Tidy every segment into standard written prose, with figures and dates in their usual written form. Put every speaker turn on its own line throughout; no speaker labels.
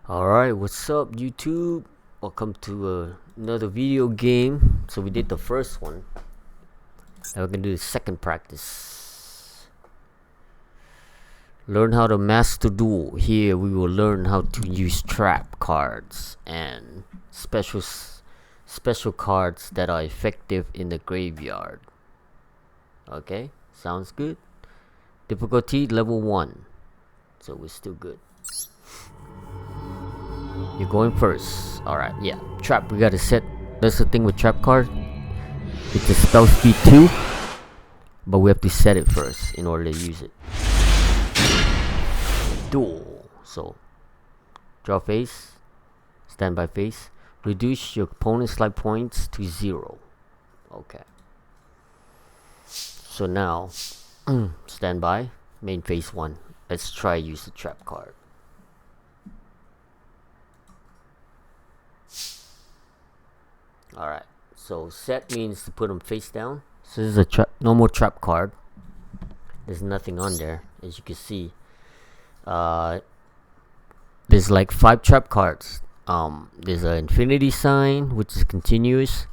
Alright, what's up YouTube? Welcome to another video game. So we did the first one. Now we're gonna do the second practice. Learn how to master duel. Here we will learn how to use trap cards and special cards that are effective in the graveyard. Okay, sounds good. Difficulty level 1. So we're still good. You're going first. Alright, yeah. Trap, we gotta set. That's the thing with trap card. It's a spell speed 2, but we have to set it first in order to use it. Duel. So, draw face, standby face. Reduce your opponent's life points to 0. Okay. So now, standby, main phase 1. Let's try use the trap card. Alright, so set means to put them face down. So this is a normal trap card. There's nothing on there, as you can see. There's like 5 trap cards. There's an infinity sign, which is continuous.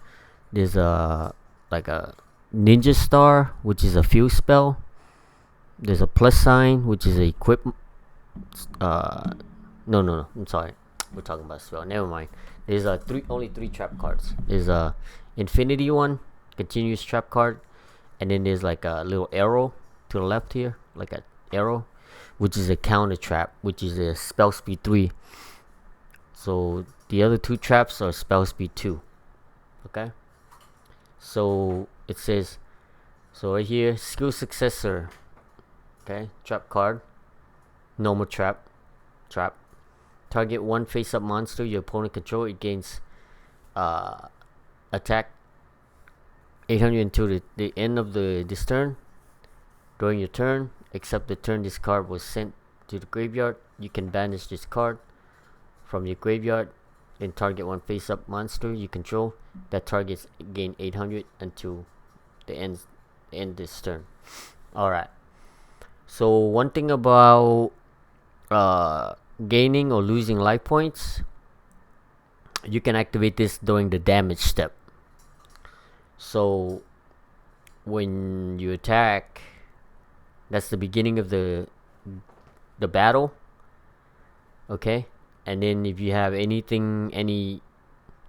There's like a ninja star, which is a field spell. There's a plus sign, which is a equip. No, I'm sorry. We're talking about spell. Never mind. There's only three trap cards. There's a infinity one, continuous trap card, and then there's like a little arrow to the left here, like an arrow, which is a counter trap, which is a spell speed 3. So the other 2 traps are spell speed 2. Okay. So it says, so right here, skill successor. Okay, trap card, normal trap. Target one face-up monster your opponent control. It gains attack 800 until the end of this turn. During your turn, except the turn this card was sent to the graveyard, you can banish this card from your graveyard. Then target one face-up monster you control. That targets gain 800 until the end this turn. Alright. So one thing about gaining or losing life points, you can activate this during the damage step. So when you attack, that's the beginning of the battle. Okay, and then if you have any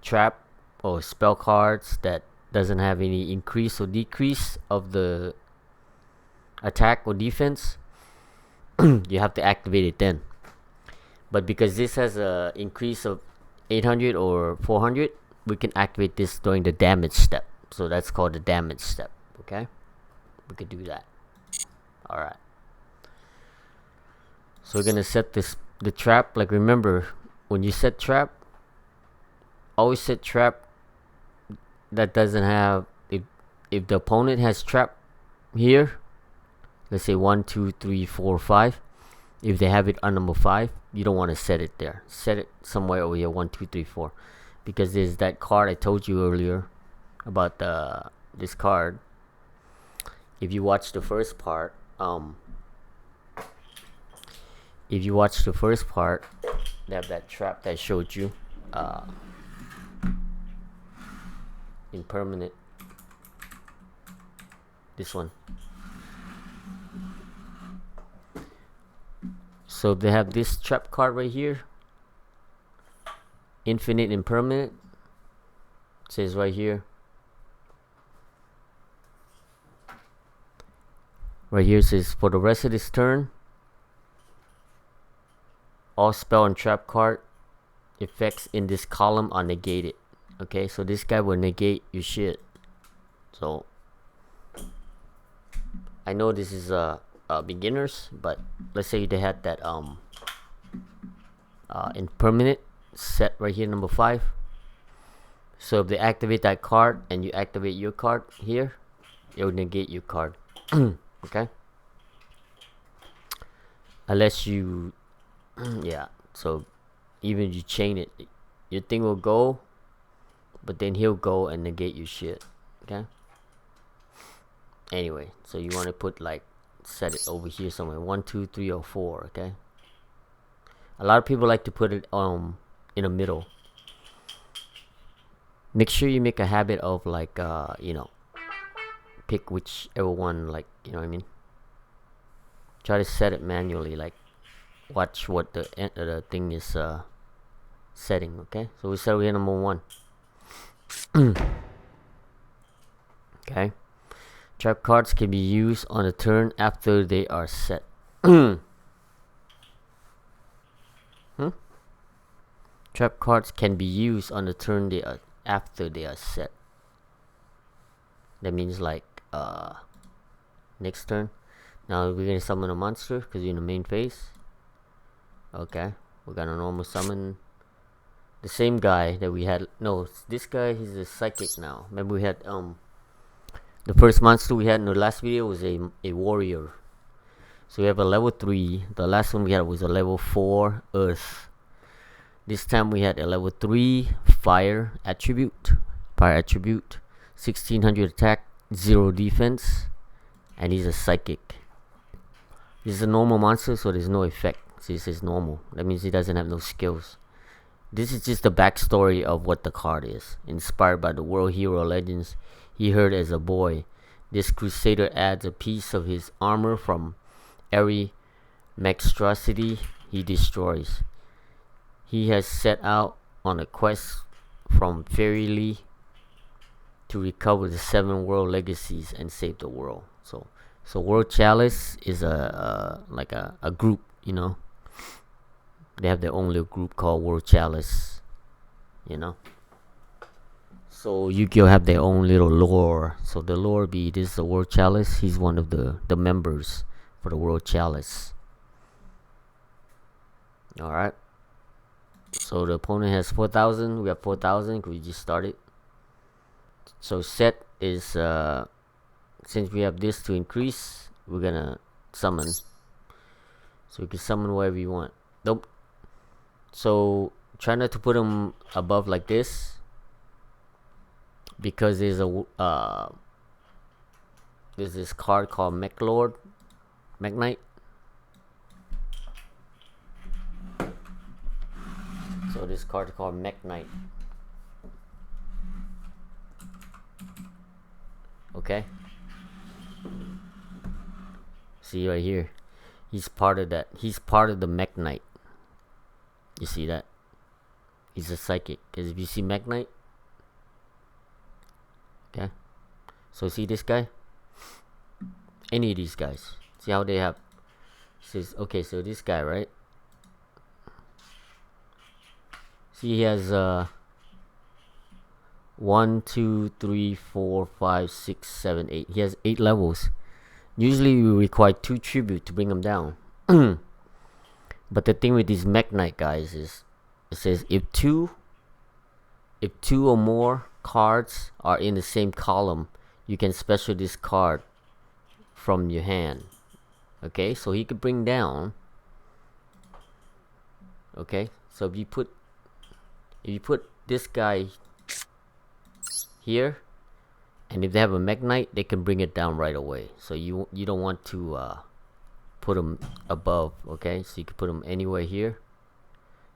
trap or spell cards that doesn't have any increase or decrease of the attack or defense, you have to activate it then. But because this has a increase of 800 or 400, we can activate this during the damage step. So that's called the damage step. Okay, we could do that. Alright, so we're gonna set the trap. Like, remember, when you set trap, always set trap that doesn't have, if the opponent has trap here, let's say 1 2 3 4 5, if they have it on number 5, you don't want to set it there. Set it somewhere over here, 1 2 3 4, because there's that card I told you earlier about this card. If you watch the first part, they have that trap that I showed you, impermanent. This one. So they have this trap card right here, infinite impermanent. It says right here. Right here it says, for the rest of this turn, all spell and trap card effects in this column are negated. Okay, so this guy will negate your shit. So I know this is beginners, but let's say they had that impermanent set right here, number 5. So if they activate that card and you activate your card here, it will negate your card. Okay, unless you yeah, so even if you chain it, your thing will go, but then he'll go and negate your shit. Okay, anyway, so you want to put, like, set it over here somewhere, 1 2 3 or 4. Okay, A lot of people like to put it in the middle. Make sure you make a habit of like you know, pick whichever one, like, you know what I mean. Try to set it manually, like watch what the thing is setting. Okay, so we start with number 1. Okay, trap cards can be used on a turn after they are set. Trap cards can be used on the turn after they are set. That means like next turn. Now we're gonna summon a monster because you're in the main phase. Okay, we're gonna normal summon the same guy that we had. No, this guy, he's a psychic now. Remember we had the first monster we had in the last video was a warrior. So we have a level 3. The last one we had was a level 4 earth. This time we had a level 3 fire attribute. 1600 attack, 0 defense, and he's a psychic. This is a normal monster, so there's no effect. So this is normal. That means he doesn't have no skills. This is just the backstory of what the card is. Inspired by the world hero legends he heard as a boy, this crusader adds a piece of his armor from every monstrosity he destroys. He has set out on a quest from Fairyly to recover the 7 world legacies and save the world. So World Chalice is like a group, you know. They have their own little group called World Chalice, you know. So Yu-Gi-Oh have their own little lore. So the lore be, this is the World Chalice. He's one of the members for the World Chalice. Alright. So the opponent has 4,000. We have 4,000 because we just started. So set is since we have this to increase, we're gonna summon. So we can summon wherever you want. Nope. So try not to put them above like this, because there's this card called Mech Knight. So this card called Mech Knight. Okay. See right here. He's part of that. He's part of the Mech Knight. You see that? He's a psychic. Because if you see Mech Knight. Okay. So see this guy? Any of these guys. See how they have. Says, okay, so this guy, right? See, he has 1, 2, 3, 4, 5, 6, 7, 8. He has 8 levels. Usually we require 2 tribute to bring him down. But the thing with these Mech Knight guys is, it says if two or more cards are in the same column, you can special this card from your hand. Okay, so he could bring down. Okay, so if you put this guy here, and if they have a Mech Knight, they can bring it down right away. So you don't want to put them above. Okay, so you can put them anywhere here.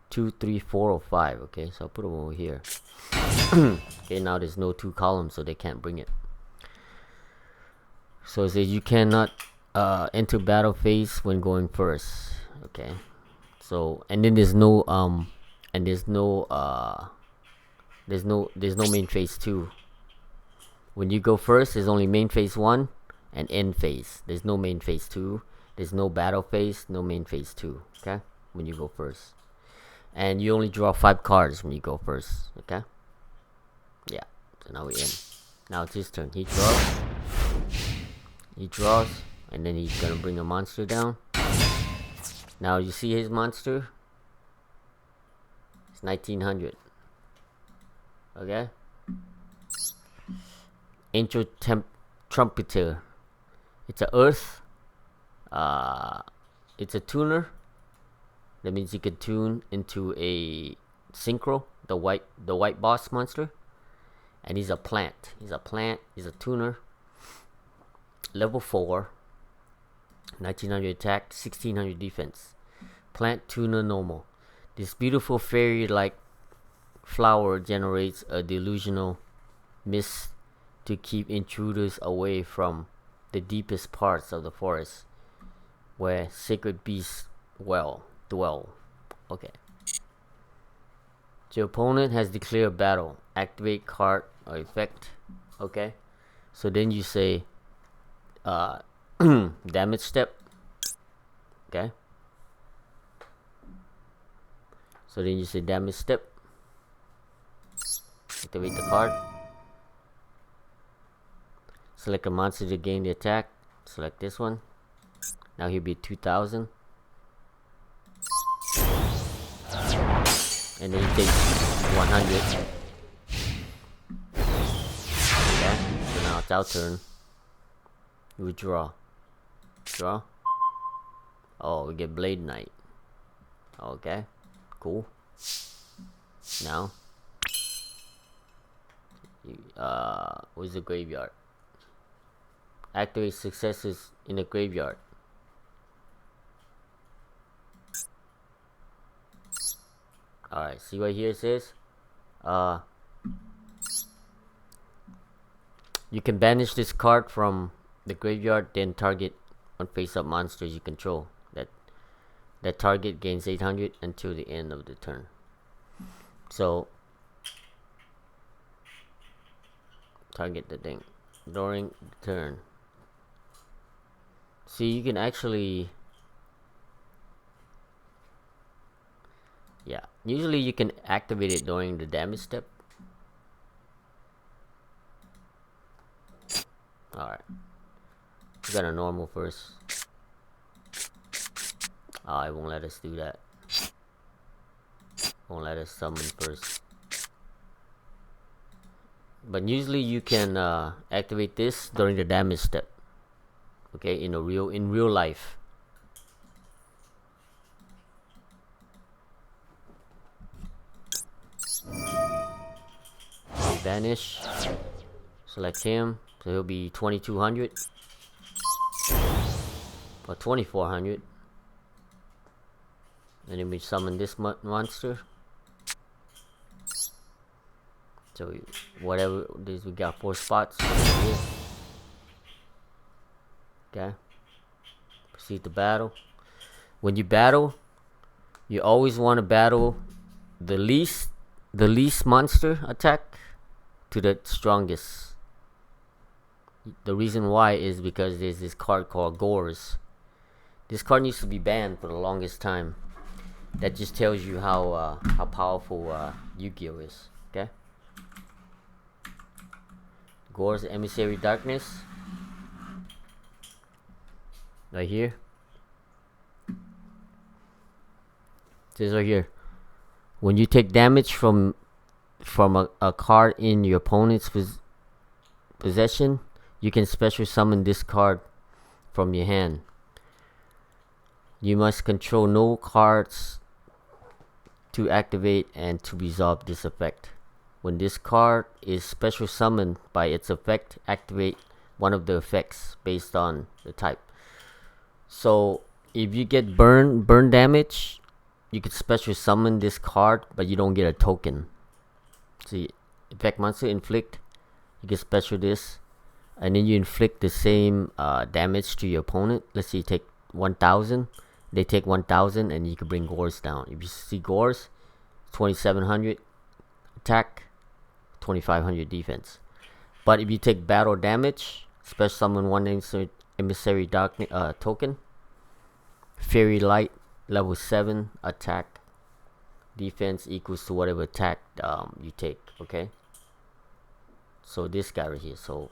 2, 3, 4, or 5. Okay, so I'll put them over here. Okay, now there's no 2 columns, so they can't bring it. So it says you cannot enter battle phase when going first. Okay, so and then there's no main phase 2. When you go first, there's only main phase 1 and end phase. There's no main phase 2. There's no battle phase, no main phase 2. Okay, when you go first, and you only draw 5 cards when you go first. Okay, yeah. So now we end. Now it's his turn. He draws, and then he's gonna bring a monster down. Now you see his monster. It's 1900. Okay. Angel Trumpeter. It's a earth. It's a tuner. That means you can tune into a synchro, the white boss monster. And he's a plant. He's a tuner. Level 4. 1900 attack, 1600 defense. Plant tuner normal. This beautiful fairy-like flower generates a delusional mist to keep intruders away from the deepest parts of the forest where sacred beasts dwell. Okay. Your opponent has declared battle. Activate card or effect. Okay. So then you say damage step. Okay. So then you say damage step. Activate the card. Select a monster to gain the attack. Select this one. Now he'll be 2000. And then he takes 100. Okay. So now it's our turn. We draw. Draw. Oh, we get Blade Knight. Okay. Cool. Now. Where's the graveyard? Activate successes in the graveyard. Alright, see what here it says? You can banish this card from the graveyard, then target on face-up monsters you control. That target gains 800 until the end of the turn. So, target the thing during the turn. See, you can actually... Yeah, usually you can activate it during the damage step. Alright. We got a normal first. Oh, it won't let us do that. Won't let us summon first. But usually you can activate this during the damage step. Okay, in real life. Banish. Select him. So he'll be 2200 or 2400. And then we summon this monster. So whatever this, we got 4 spots here. Okay. Proceed to battle. When you battle, you always want to battle the least monster attack to the strongest. The reason why is because there's this card called Gores. This card needs to be banned for the longest time. That just tells you how powerful Yu-Gi-Oh is. Okay. Gores, Emissary Darkness. Right here. It says right here. When you take damage from a card in your opponent's possession, you can special summon this card from your hand. You must control no cards to activate and to resolve this effect. When this card is special summoned by its effect, activate one of the effects based on the type. So if you get burn damage, you can special summon this card, but you don't get a token. See, effect monster inflict, you can special this, and then you inflict the same damage to your opponent. Let's say you take 1000, they take 1000, and you can bring Gores down. If you see Gores, 2700 attack, 2500 defense. But if you take battle damage, special summon one emissary darkness token, fairy light, level 7 attack, defense equals to whatever attack you take. Okay, so this guy right here. So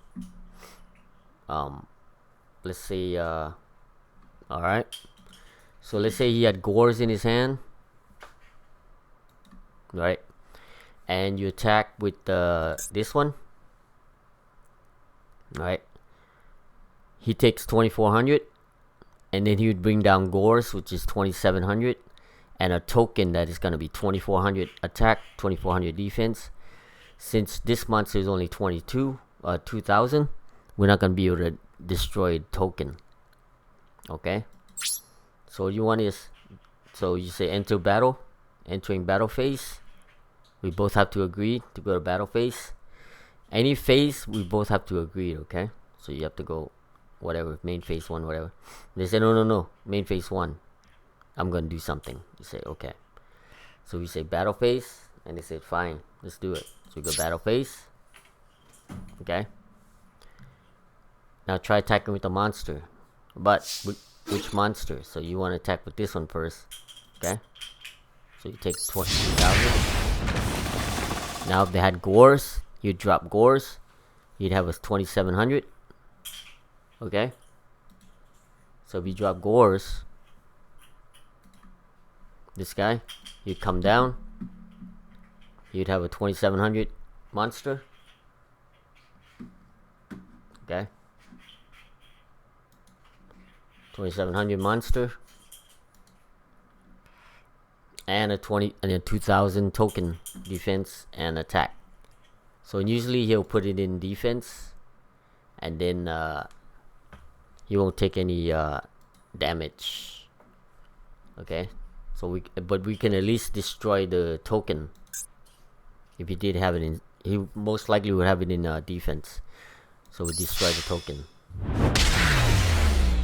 let's say alright, so let's say he had Gores in his hand, right? And you attack with this one, right? He takes 2400, and then he would bring down Gores, which is 2700, and a token that is going to be 2400 attack, 2400 defense. Since this monster is only 2000, we're not going to be able to destroy the token. Okay, so you want is, so you say enter battle. Entering battle phase. We both have to agree to go to battle phase. Any phase, we both have to agree, okay? So you have to go, whatever, main phase 1, whatever. They say, no, main phase 1. I'm gonna do something. You say, okay. So we say battle phase, and they say, fine, let's do it. So we go battle phase. Okay. Now try attacking with the monster. But, which monster? So you want to attack with this one first. Okay. So you take 20,000. Now if they had gores, you'd drop gores. You'd have a 2,700. Okay. So if you drop gores, this guy, you'd come down. You'd have a 2,700 monster. Okay. 2,700 monster. And a 2,000 token defense and attack. So usually he'll put it in defense, and then he won't take any damage. Okay, so but we can at least destroy the token. If he did have it in, he most likely would have it in defense. So we destroy the token.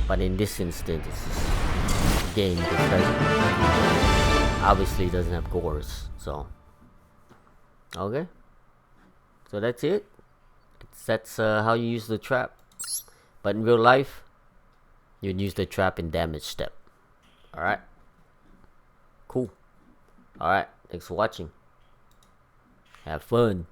But in this instance, it's just game because obviously it doesn't have gores. So okay, so that's it. That's how you use the trap. But in real life, you'd use the trap in damage step. Alright, cool. Alright, thanks for watching. Have fun.